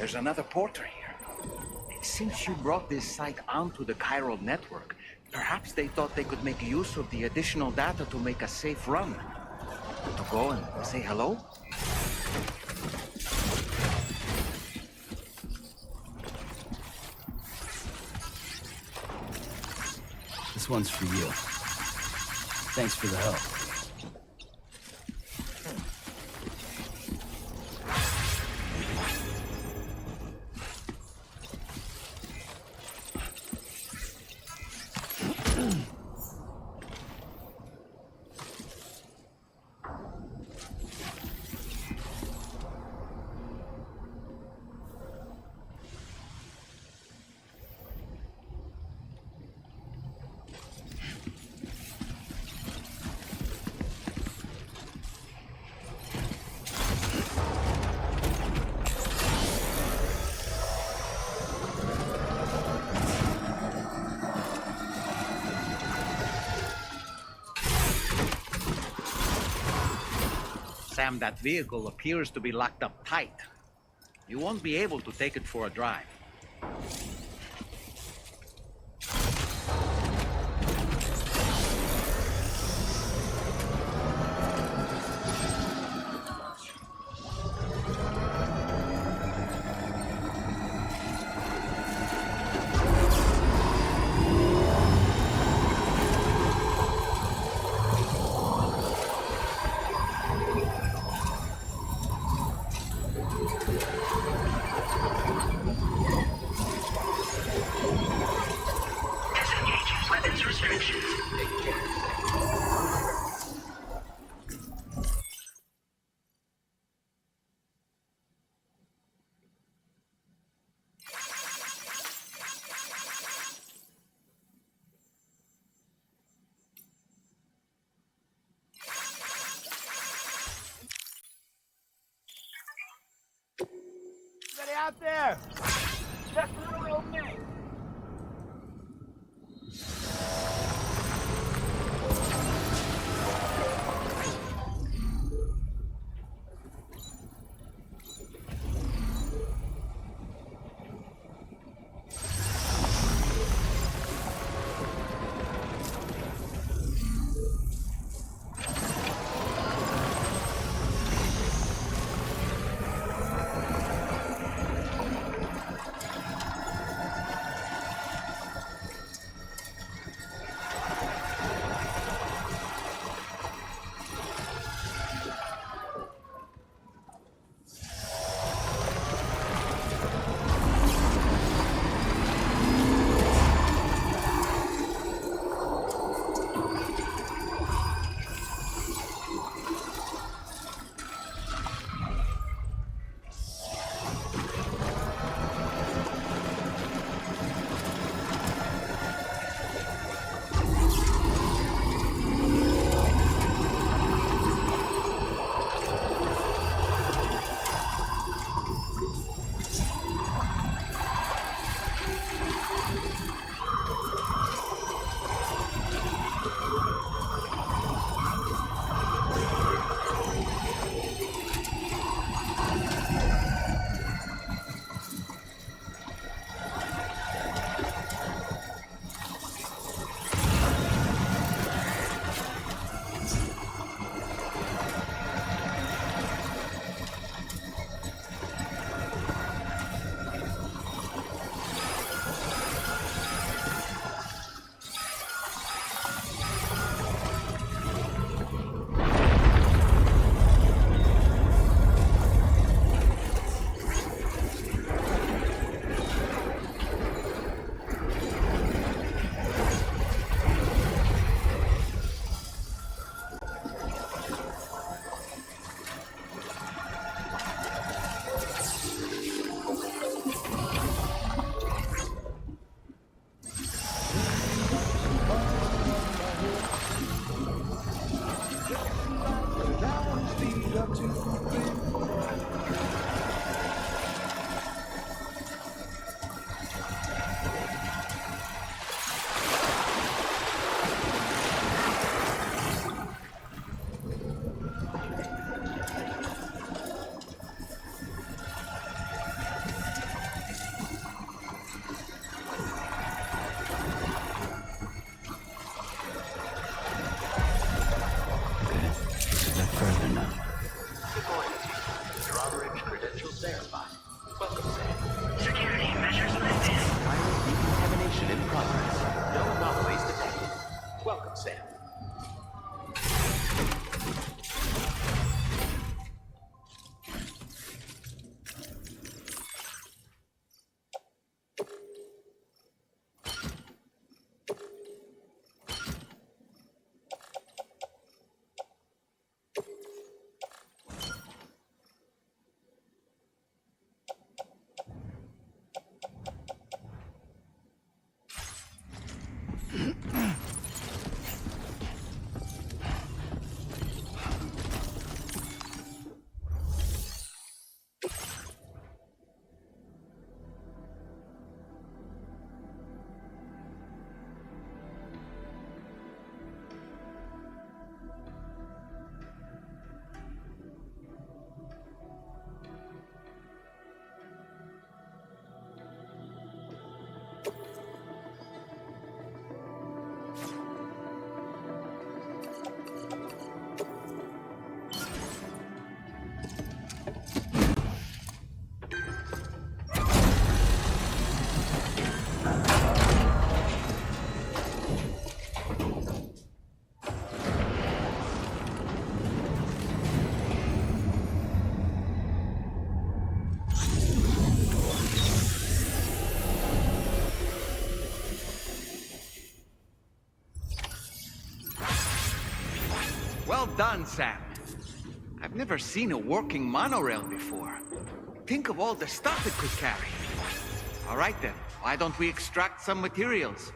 There's another porter here. Since you brought this site onto the chiral network, perhaps they thought they could make use of the additional data to make a safe run. To go and say hello? This one's for you. Thanks for the help. Sam, that vehicle appears to be locked up tight. You won't be able to take it for a drive. Out there! Just a little old me! well done, Sam. I've never seen a working monorail before. Think of all the stuff it could carry. All right then, why don't we extract some materials?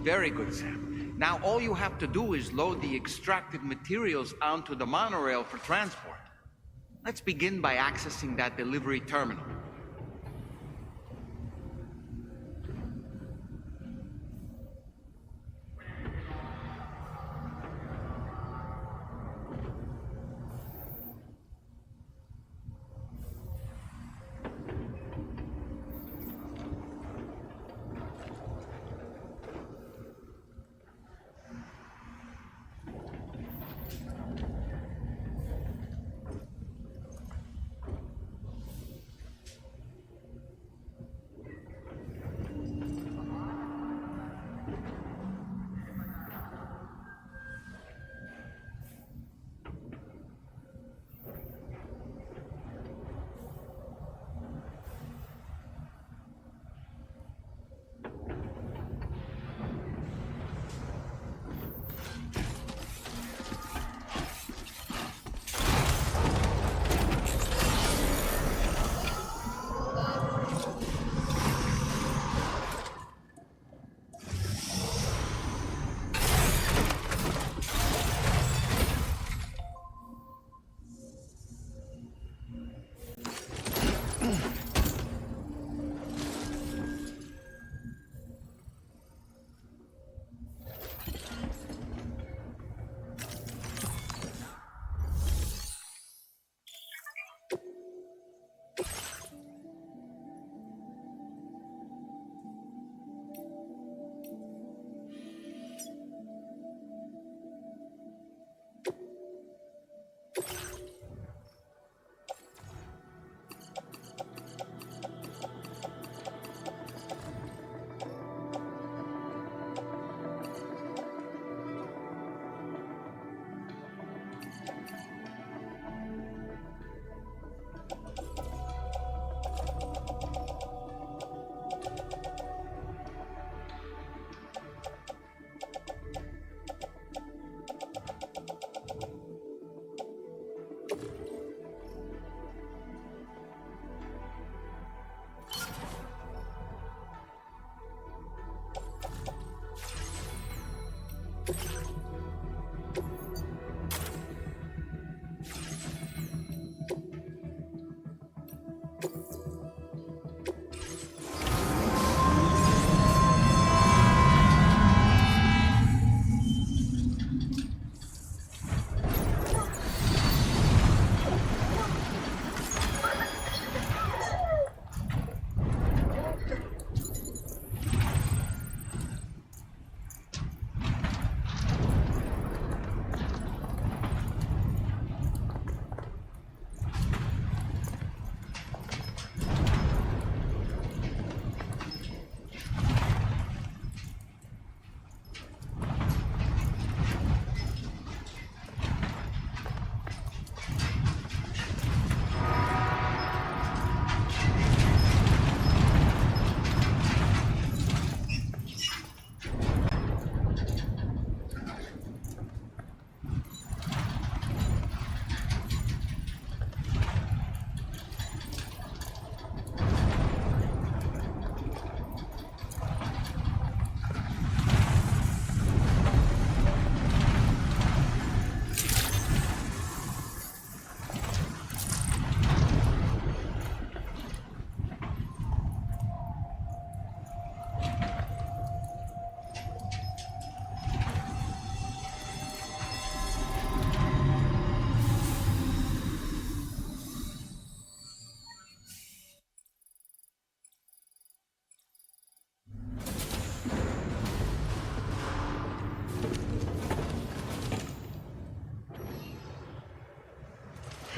Very good, Sam. Now all you have to do is load the extracted materials onto the monorail for transport. Let's begin by accessing that delivery terminal.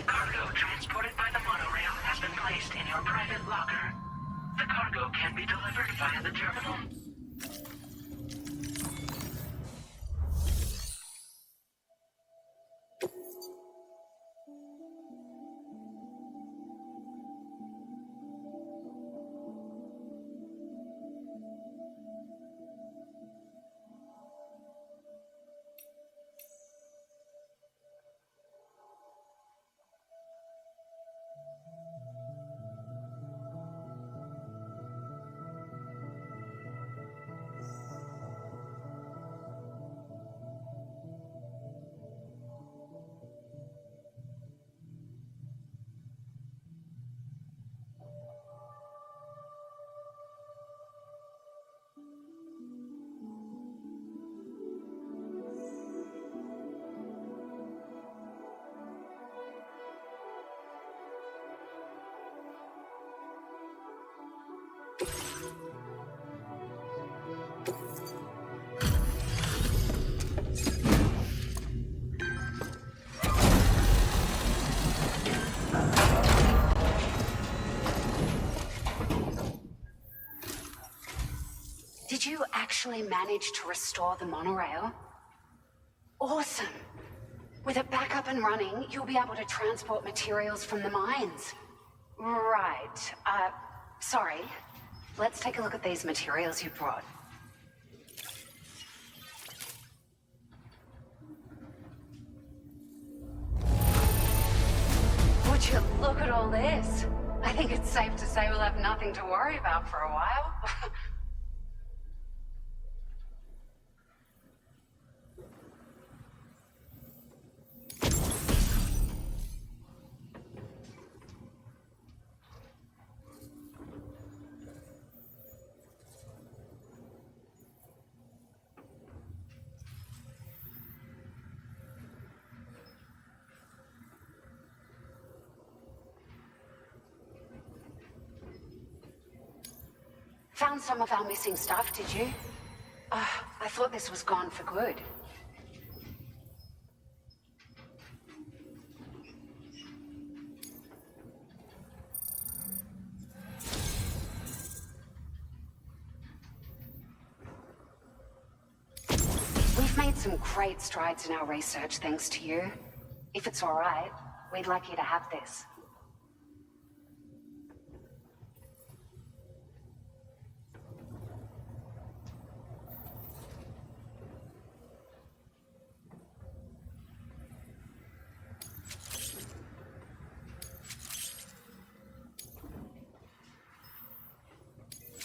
Cargo transported by the monorail has been placed in your private locker. The cargo can be delivered via the terminal. Did you actually manage to restore the monorail? Awesome! With it back up and running, you'll be able to transport materials from the mines. Right. Sorry. Let's take a look at these materials you brought. Would you look at all this? I think it's safe to say we'll have nothing to worry about for a while. Found some of our missing stuff, did you? I thought this was gone for good. We've made some great strides in our research thanks to you. If it's all right, we'd like you to have this.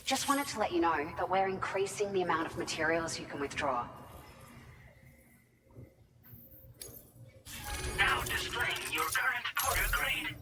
Just wanted to let you know that we're increasing the amount of materials you can withdraw. Now displaying your current porter grade.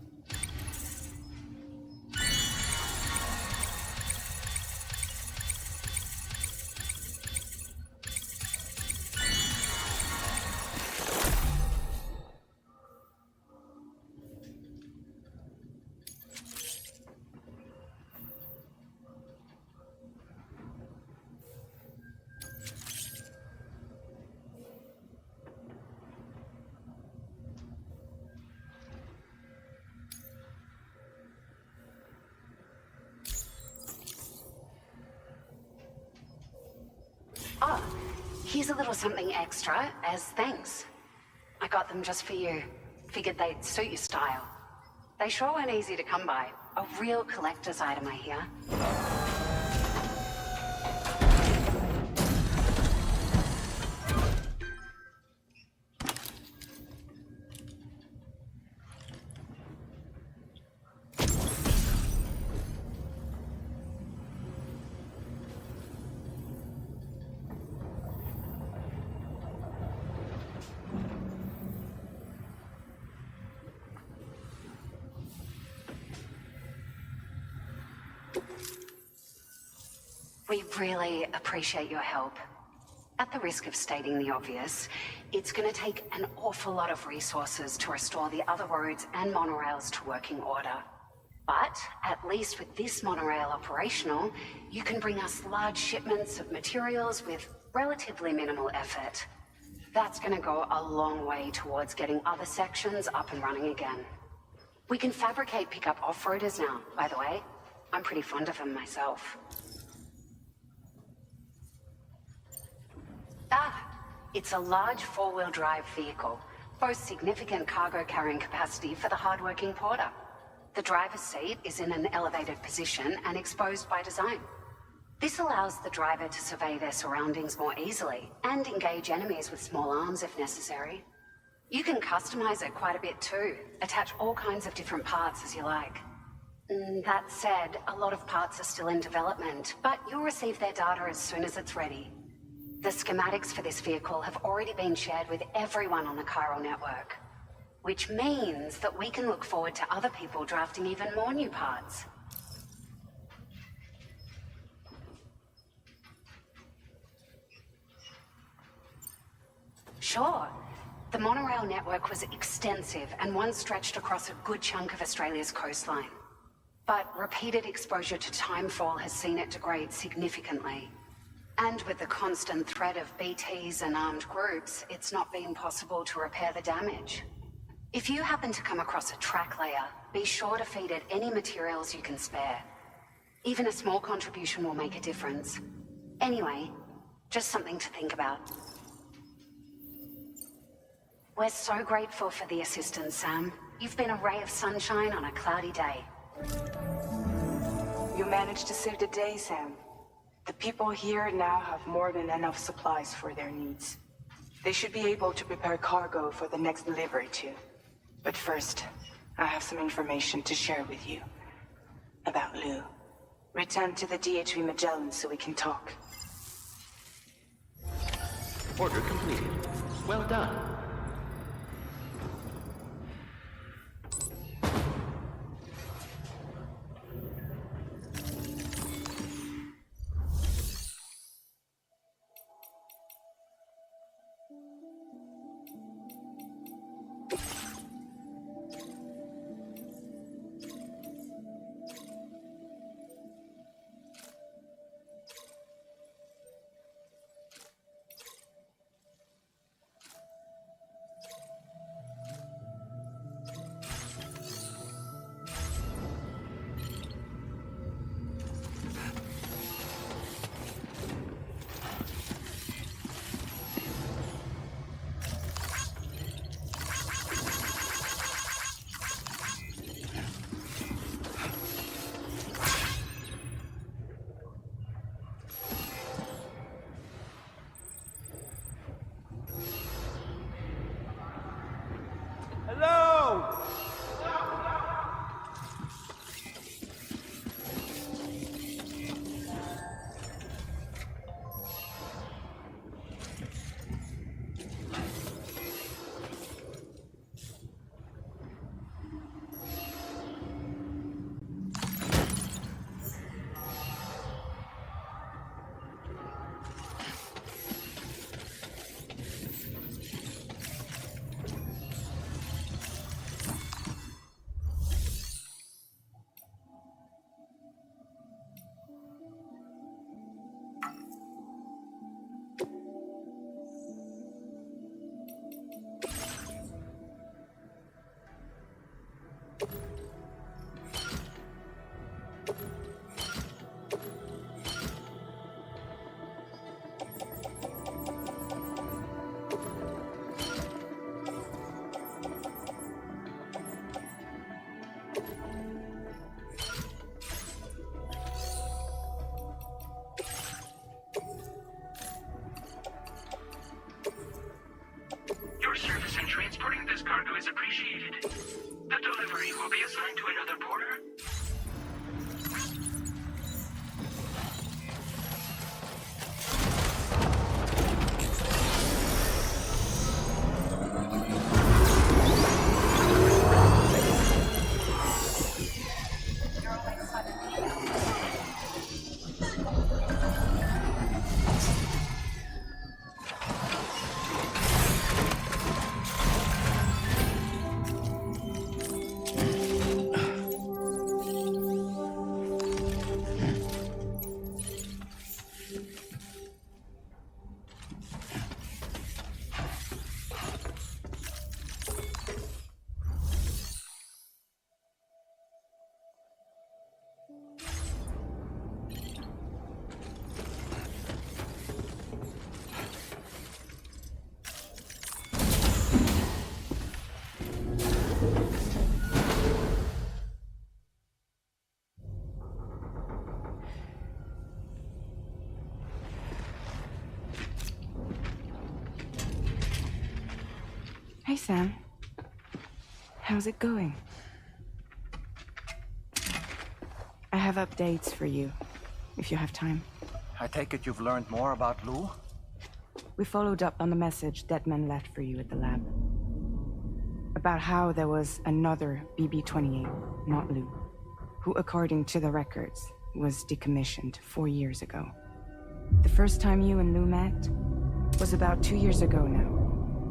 Oh, here's a little something extra as thanks. I got them just for you. Figured they'd suit your style. They sure weren't easy to come by. A real collector's item, I hear. We really appreciate your help. At the risk of stating the obvious, it's going to take an awful lot of resources to restore the other roads and monorails to working order. But at least with this monorail operational, you can bring us large shipments of materials with relatively minimal effort. That's going to go a long way towards getting other sections up and running again. We can fabricate pickup off-roaders now, by the way. I'm pretty fond of them myself. It's a large four-wheel drive vehicle, boasts significant cargo carrying capacity for the hard-working porter. The driver's seat is in an elevated position and exposed by design. This allows the driver to survey their surroundings more easily and engage enemies with small arms if necessary. You can customize it quite a bit too, attach all kinds of different parts as you like. That said, a lot of parts are still in development, but you'll receive their data as soon as it's ready. The schematics for this vehicle have already been shared with everyone on the chiral network, which means that we can look forward to other people drafting even more new parts. Sure. The monorail network was extensive and one stretched across a good chunk of Australia's coastline. but repeated exposure to timefall has seen it degrade significantly. And with the constant threat of BTs and armed groups, it's not been possible to repair the damage. If you happen to come across a track layer, be sure to feed it any materials you can spare. Even a small contribution will make a difference. Anyway, just something to think about. We're so grateful for the assistance, Sam. You've been a ray of sunshine on a cloudy day. You managed to save the day, Sam. The people here now have more than enough supplies for their needs. They should be able to prepare cargo for the next delivery too. But first, I have some information to share with you. About Lou. Return to the DHV Magellan so we can talk. Order completed. Well done. Hello! Your service in transporting this cargo is appreciated. The delivery will be assigned to another porter. Hey, Sam. How's it going? I have updates for you, if you have time. I take it you've learned more about Lou? We followed up on the message Deadman left for you at the lab. About how there was another BB-28, not Lou, who, according to the records, was decommissioned 4 years ago. The first time you and Lou met was about 2 years ago now,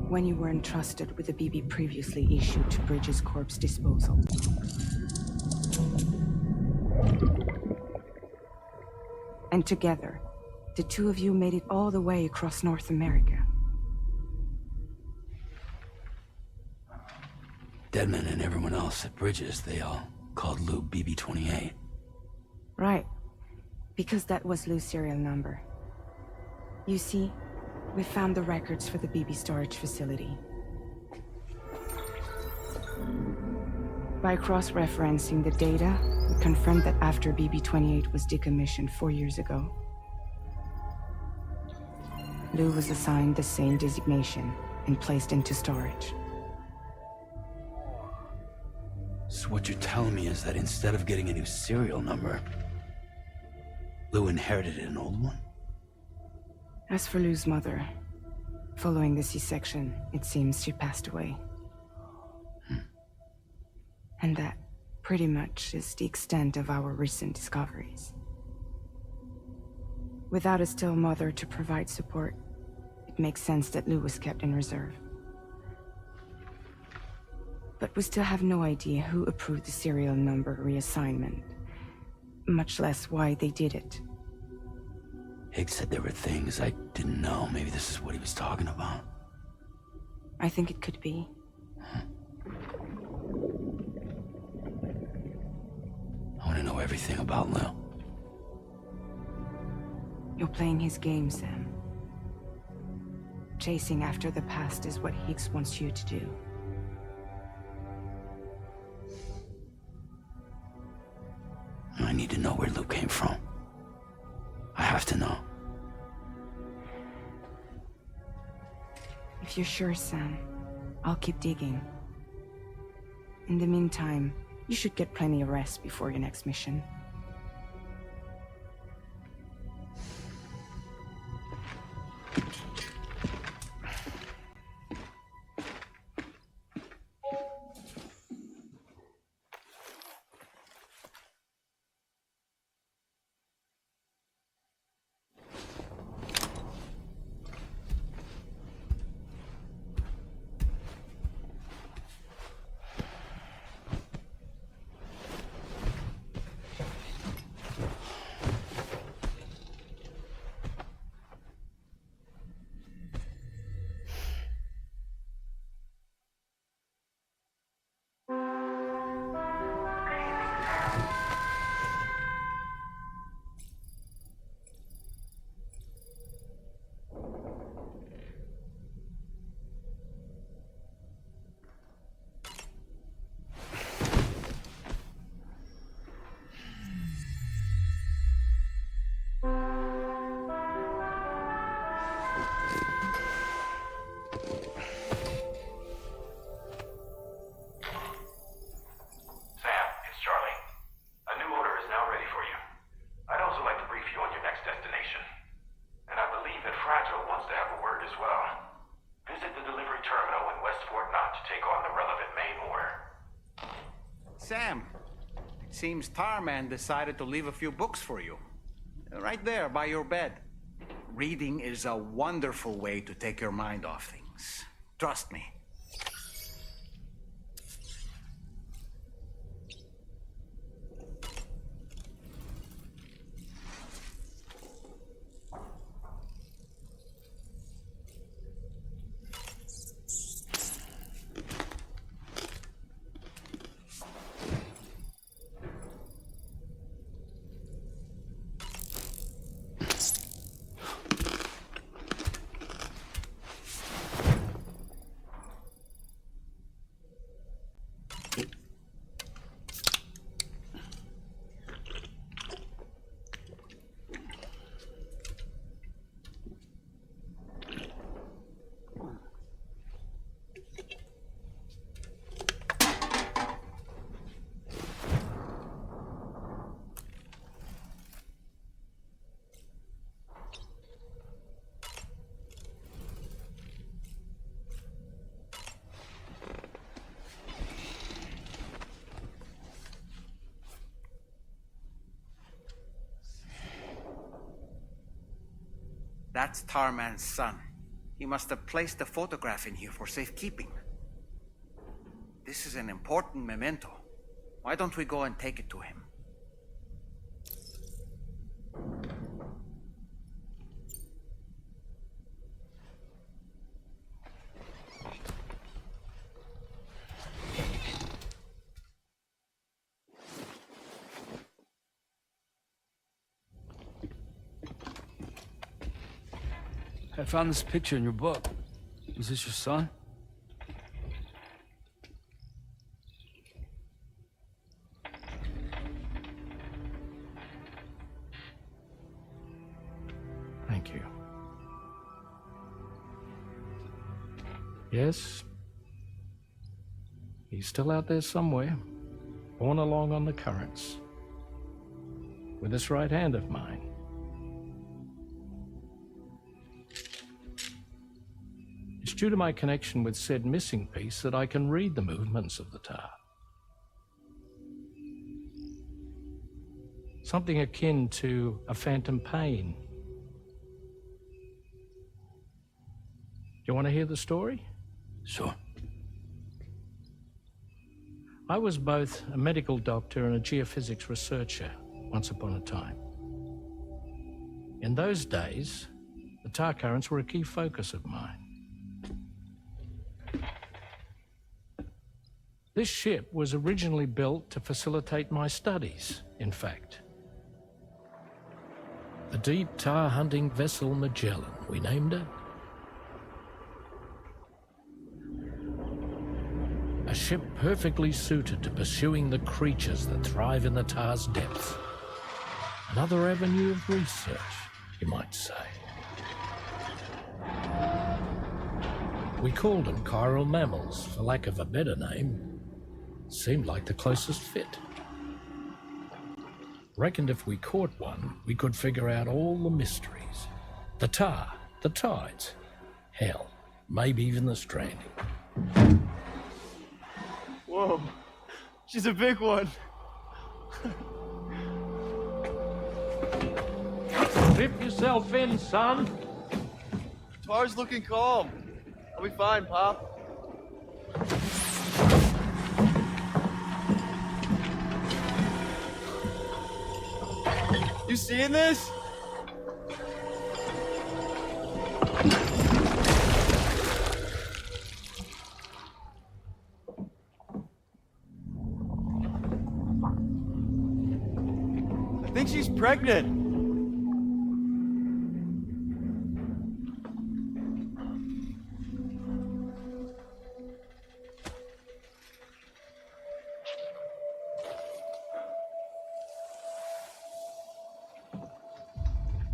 when you were entrusted with the BB previously issued to Bridges Corp's disposal. And together, the two of you made it all the way across North America. Deadman and everyone else at Bridges, they all called Lou BB-28. Right. Because that was Lou's serial number. You see, we found the records for the BB storage facility. By cross-referencing the data, we confirmed that after BB-28 was decommissioned 4 years ago, Lou was assigned the same designation and placed into storage. So what you're telling me is that instead of getting a new serial number, Lou inherited an old one? As for Lou's mother, following the C-section, it seems she passed away. And that, pretty much, is the extent of our recent discoveries. Without a still mother to provide support, it makes sense that Lou was kept in reserve. But we still have no idea who approved the serial number reassignment, much less why they did it. Higgs said there were things I didn't know. Maybe this is what he was talking about. I think it could be. I want to know everything about Lou. You're playing his game, Sam. Chasing after the past is what Higgs wants you to do. I need to know where Lou came from. I have to know. If you're sure, Sam, I'll keep digging. In the meantime, you should get plenty of rest before your next mission. Sam, it seems Tarman decided to leave a few books for you. Right there, by your bed. Reading is a wonderful way to take your mind off things. Trust me. That's Tarman's son. He must have placed the photograph in here for safekeeping. This is an important memento. Why don't we go and take it to him? I found this picture in your book. Is this your son? Thank you. Yes. He's still out there somewhere, borne along on the currents, with this right hand of mine. It's due to my connection with said missing piece that I can read the movements of the tar. Something akin to a phantom pain. You want to hear the story? Sure. I was both a medical doctor and a geophysics researcher once upon a time. In those days, the tar currents were a key focus of mine. This ship was originally built to facilitate my studies, in fact. The deep tar hunting vessel Magellan, we named her. A ship perfectly suited to pursuing the creatures that thrive in the tar's depths. Another avenue of research, you might say. We called them chiral mammals, for lack of a better name. Seemed like the closest fit. Reckoned if we caught one, we could figure out all the mysteries. The tar, the tides, hell, maybe even the stranding. Whoa, she's a big one. Dip yourself in, son. Tar's looking calm. I'll be fine, Pop. You seeing this? I think she's pregnant.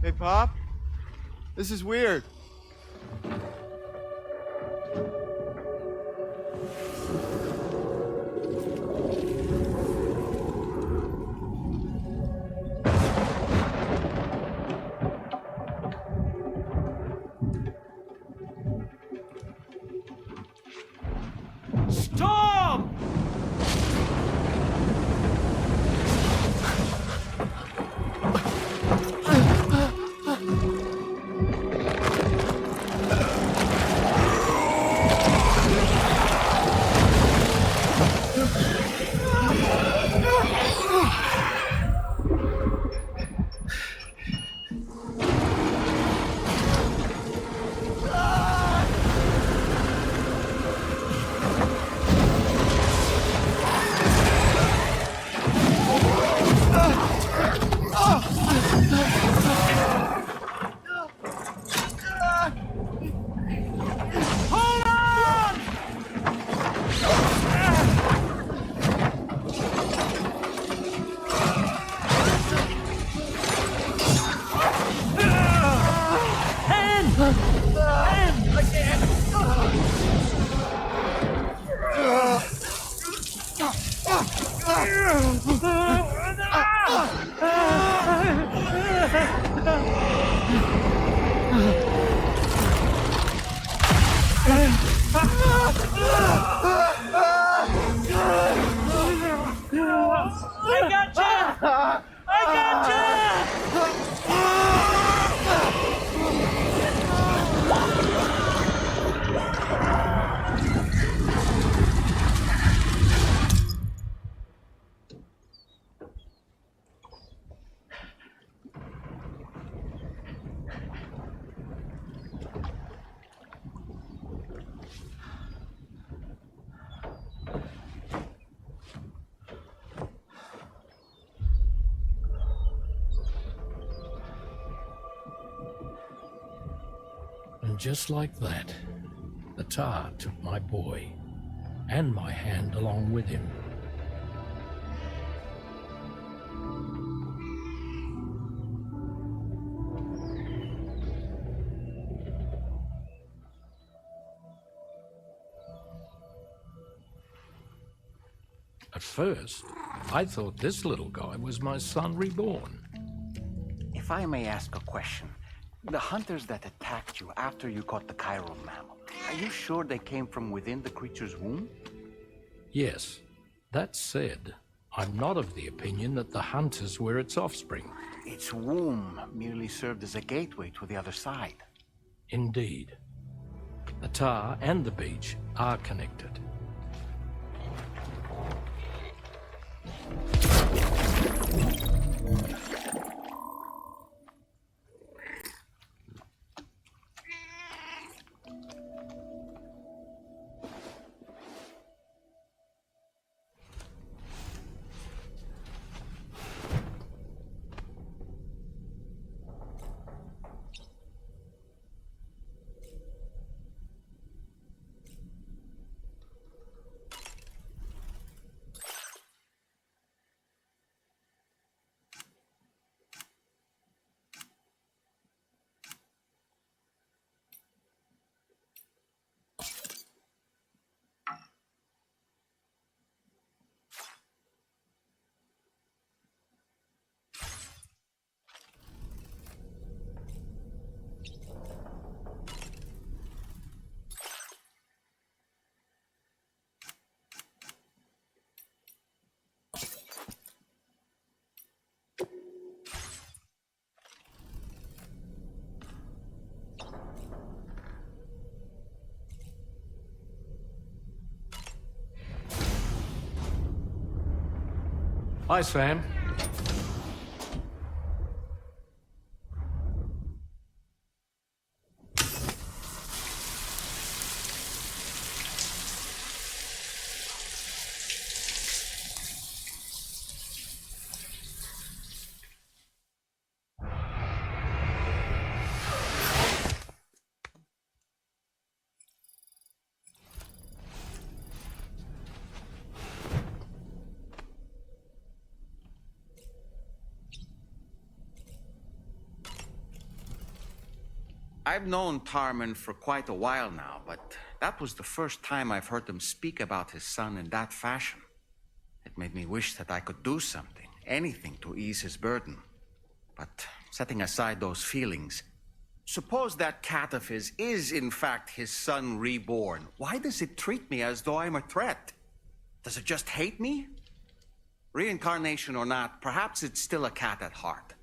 Hey, Pop. This is weird. Stop! And just like that, the tar took my boy, and my hand along with him. At first, I thought this little guy was my son reborn. If I may ask a question, the hunters that attacked you after you caught the chiral mammal, are you sure they came from within the creature's womb? Yes. That said, I'm not of the opinion that the hunters were its offspring. Its womb merely served as a gateway to the other side. Indeed. The tar and the beach are connected. Hi, Sam. I've known Tarman for quite a while now, but that was the first time I've heard him speak about his son in that fashion. It made me wish that I could do something, anything to ease his burden. But setting aside those feelings, suppose that cat of his is in fact his son reborn. Why does it treat me as though I'm a threat? Does it just hate me? Reincarnation or not, perhaps it's still a cat at heart.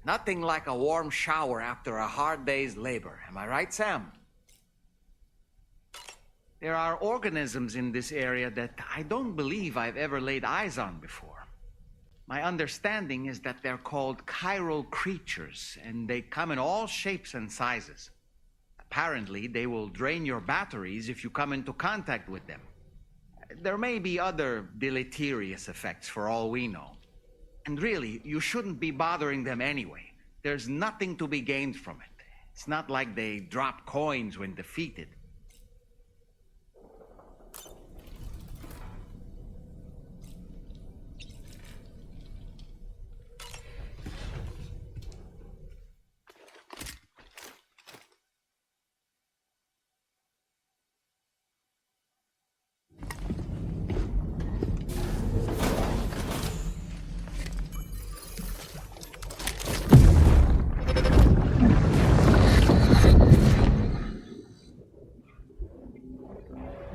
Nothing like a warm shower after a hard day's labor. Am I right, Sam? There are organisms in this area that I don't believe I've ever laid eyes on before. My understanding is that they're called chiral creatures, and they come in all shapes and sizes. Apparently, they will drain your batteries if you come into contact with them. There may be other deleterious effects for all we know. And really, you shouldn't be bothering them anyway. There's nothing to be gained from it. It's not like they drop coins when defeated.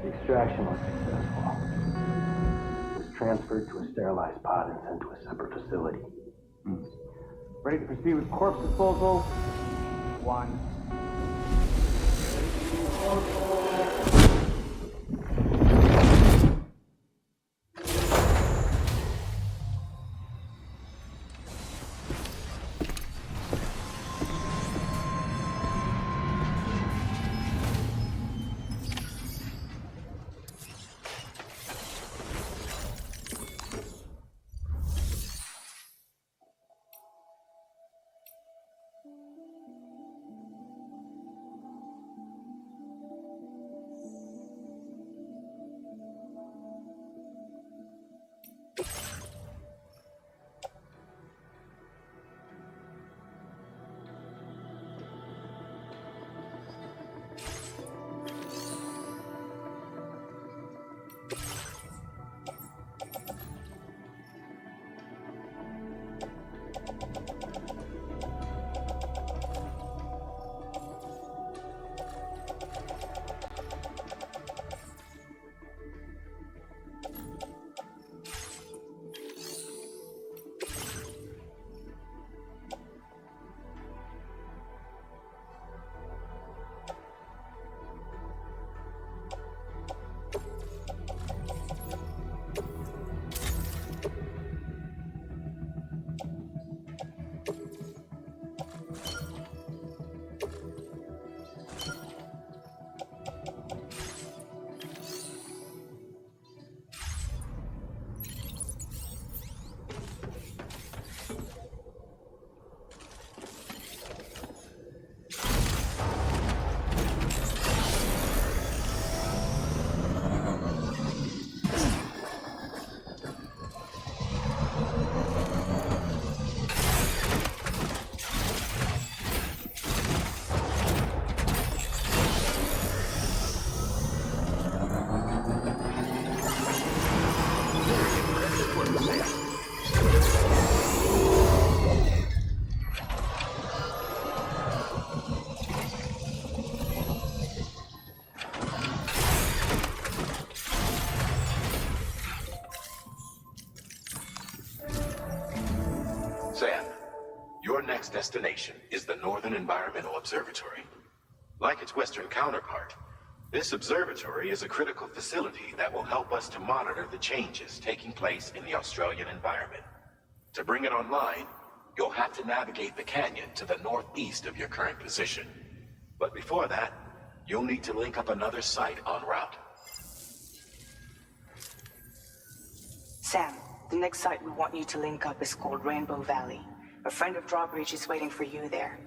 Extraction was successful. It was transferred to a sterilized pod and sent to a separate facility. Ready to proceed with corpse disposal? 1. Sam, your next destination is the Northern Environmental Observatory. Like its Western counterpart, this observatory is a critical facility that will help us to monitor the changes taking place in the Australian environment. To bring it online, you'll have to navigate the canyon to the northeast of your current position. But before that, you'll need to link up another site en route. Sam, the next site we want you to link up is called Rainbow Valley. A friend of Drawbridge is waiting for you there.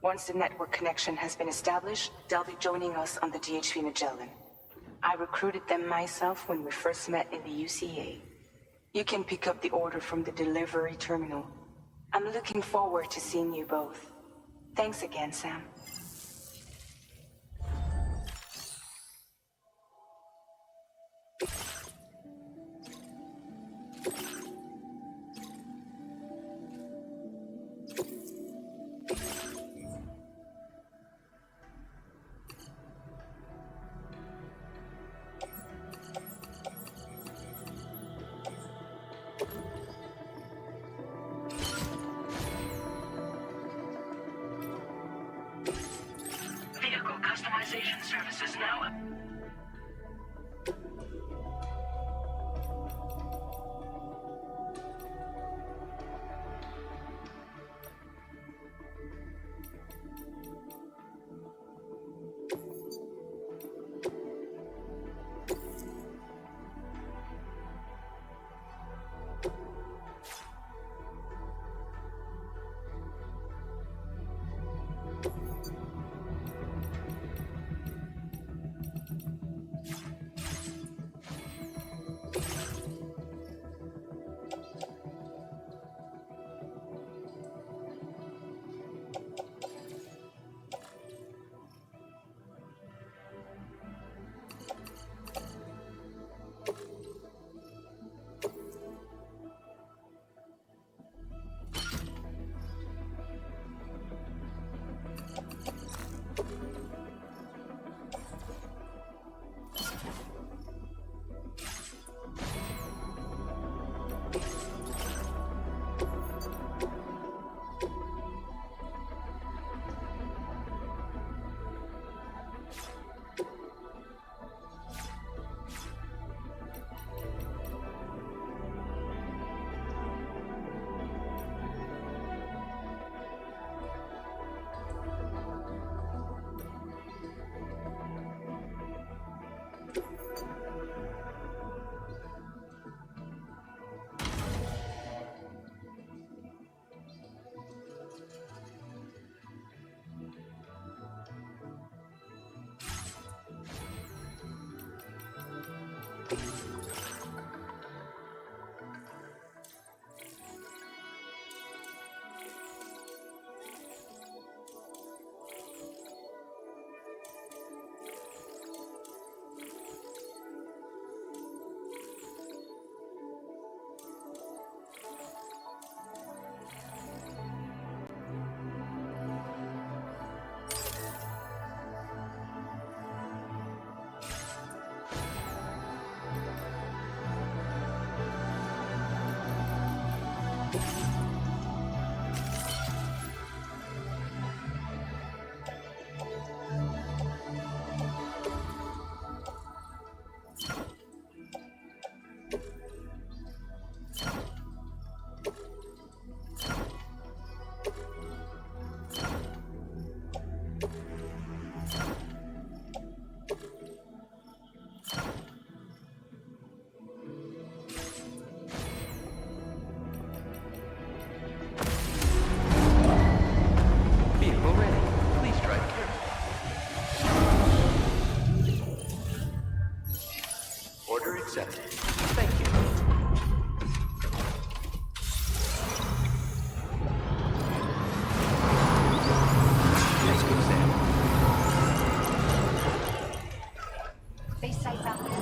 Once the network connection has been established, they'll be joining us on the DHV Magellan. I recruited them myself when we first met in the UCA. You can pick up the order from the delivery terminal. I'm looking forward to seeing you both. Thanks again, Sam. Vehicle customization services now. Vehicle ready. Please drive carefully. Order accepted. Thank you. Let's go, Sam. Be safe out there.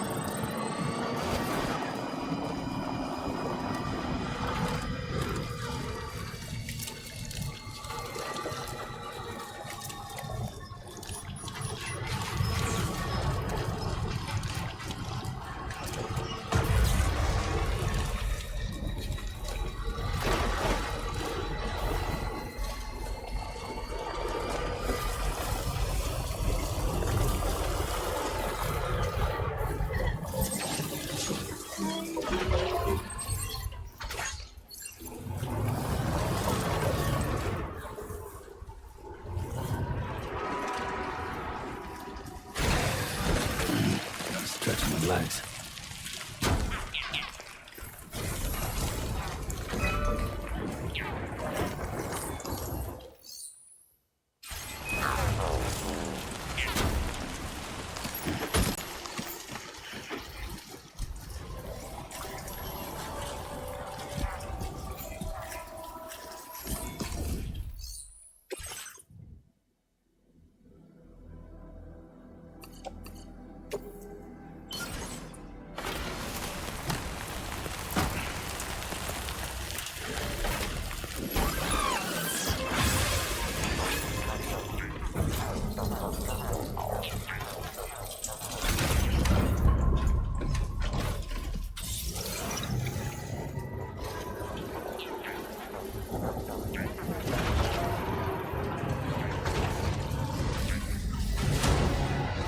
Stretching my legs.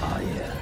Oh, yeah.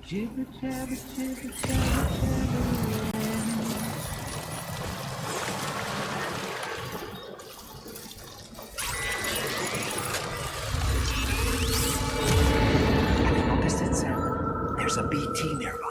Jibber jabber jibber jabber jabber. Have you noticed it, Sam? There's a BT nearby.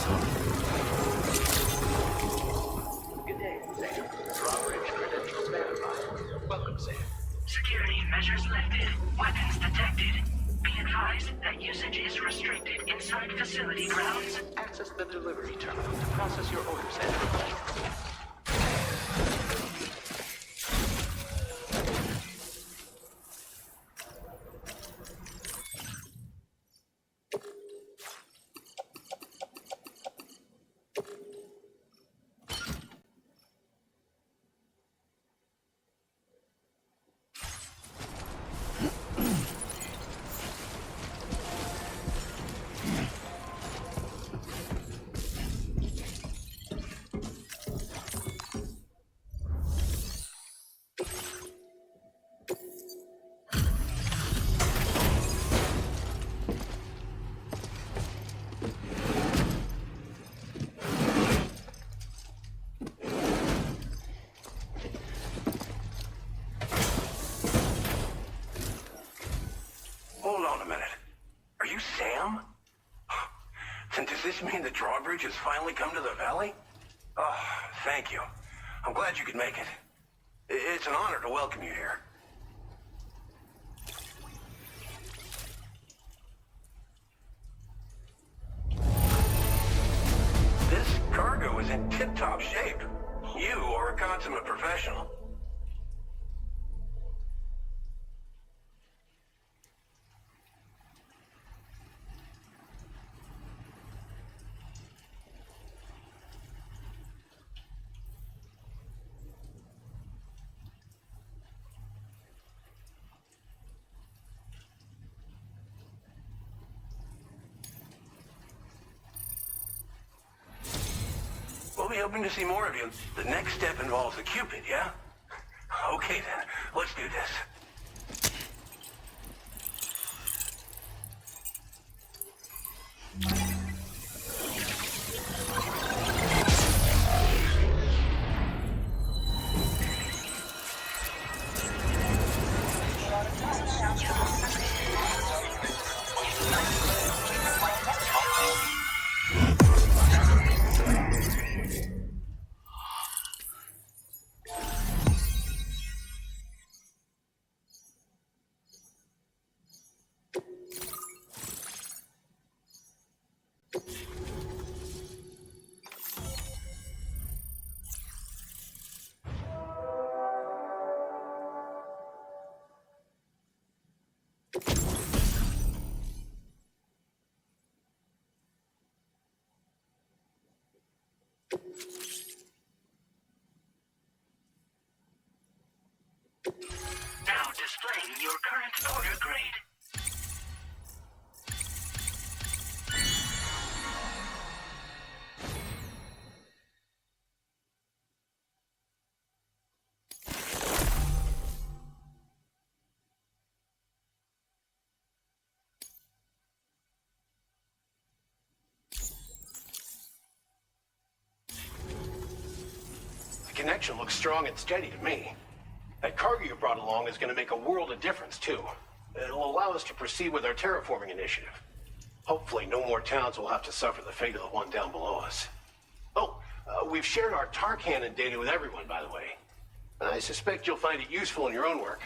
huh? Good day, Sam. Drawbridge credentials verified. Welcome, Sam. Security measures lifted. Weapons detected. Be advised that usage is restricted inside facility grounds. Access the delivery terminal to process your orders and requests. Hold on a minute. Are you Sam? Then does this mean the drawbridge has finally come to the valley? Oh, thank you. I'm glad you could make it. It's an honor to welcome you here. This cargo is in tip-top shape. You are a consummate professional. We'll be hoping to see more of you. The next step involves the Cupid, yeah? Okay then, let's do this. Now displaying your current order grade. The connection looks strong and steady to me. That cargo you brought along is going to make a world of difference, too. It'll allow us to proceed with our terraforming initiative. Hopefully, no more towns will have to suffer the fate of the one down below us. Oh, we've shared our tar cannon data with everyone, by the way. I suspect you'll find it useful in your own work.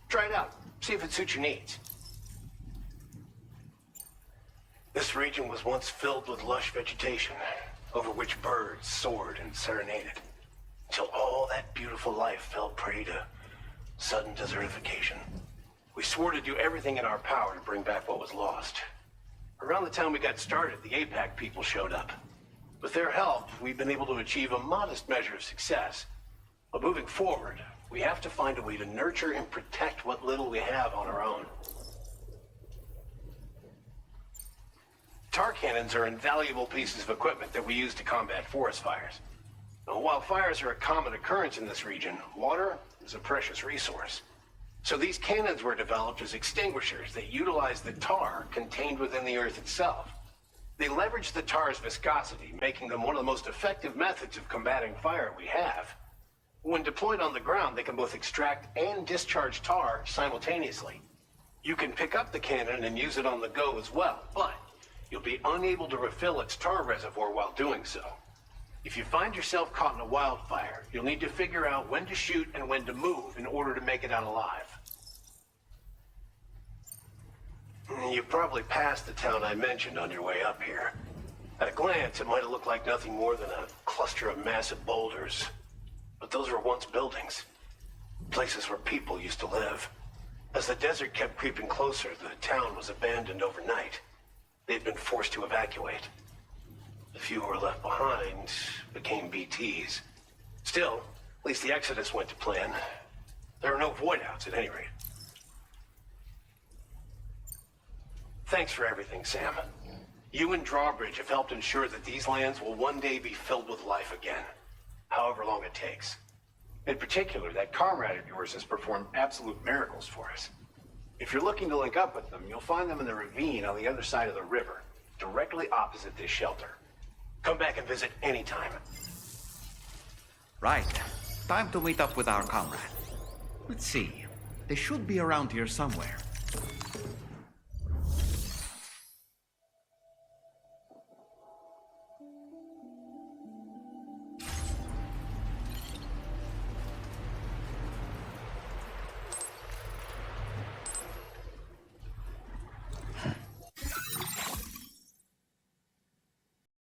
Try it out. See if it suits your needs. This region was once filled with lush vegetation, over which birds soared and serenaded, until all that beautiful life fell prey to sudden desertification. We swore to do everything in our power to bring back what was lost. Around the time we got started, the APAC people showed up. With their help, we've been able to achieve a modest measure of success. But moving forward, we have to find a way to nurture and protect what little we have on our own. Tar cannons are invaluable pieces of equipment that we use to combat forest fires. Now, while fires are a common occurrence in this region, water is a precious resource. So these cannons were developed as extinguishers that utilize the tar contained within the earth itself. They leverage the tar's viscosity, making them one of the most effective methods of combating fire we have. When deployed on the ground, they can both extract and discharge tar simultaneously. You can pick up the cannon and use it on the go as well, but you'll be unable to refill its tar reservoir while doing so. If you find yourself caught in a wildfire, you'll need to figure out when to shoot and when to move in order to make it out alive. You probably passed the town I mentioned on your way up here. At a glance, it might have looked like nothing more than a cluster of massive boulders. But those were once buildings. Places where people used to live. As the desert kept creeping closer, the town was abandoned overnight. They'd been forced to evacuate. The few who were left behind became BTs. Still, at least the exodus went to plan. There are no voidouts at any rate. Thanks for everything, Sam. You and Drawbridge have helped ensure that these lands will one day be filled with life again, however long it takes. In particular, that comrade of yours has performed absolute miracles for us. If you're looking to link up with them, you'll find them in the ravine on the other side of the river, directly opposite this shelter. Come back and visit anytime. Right. Time to meet up with our comrade. Let's see. They should be around here somewhere.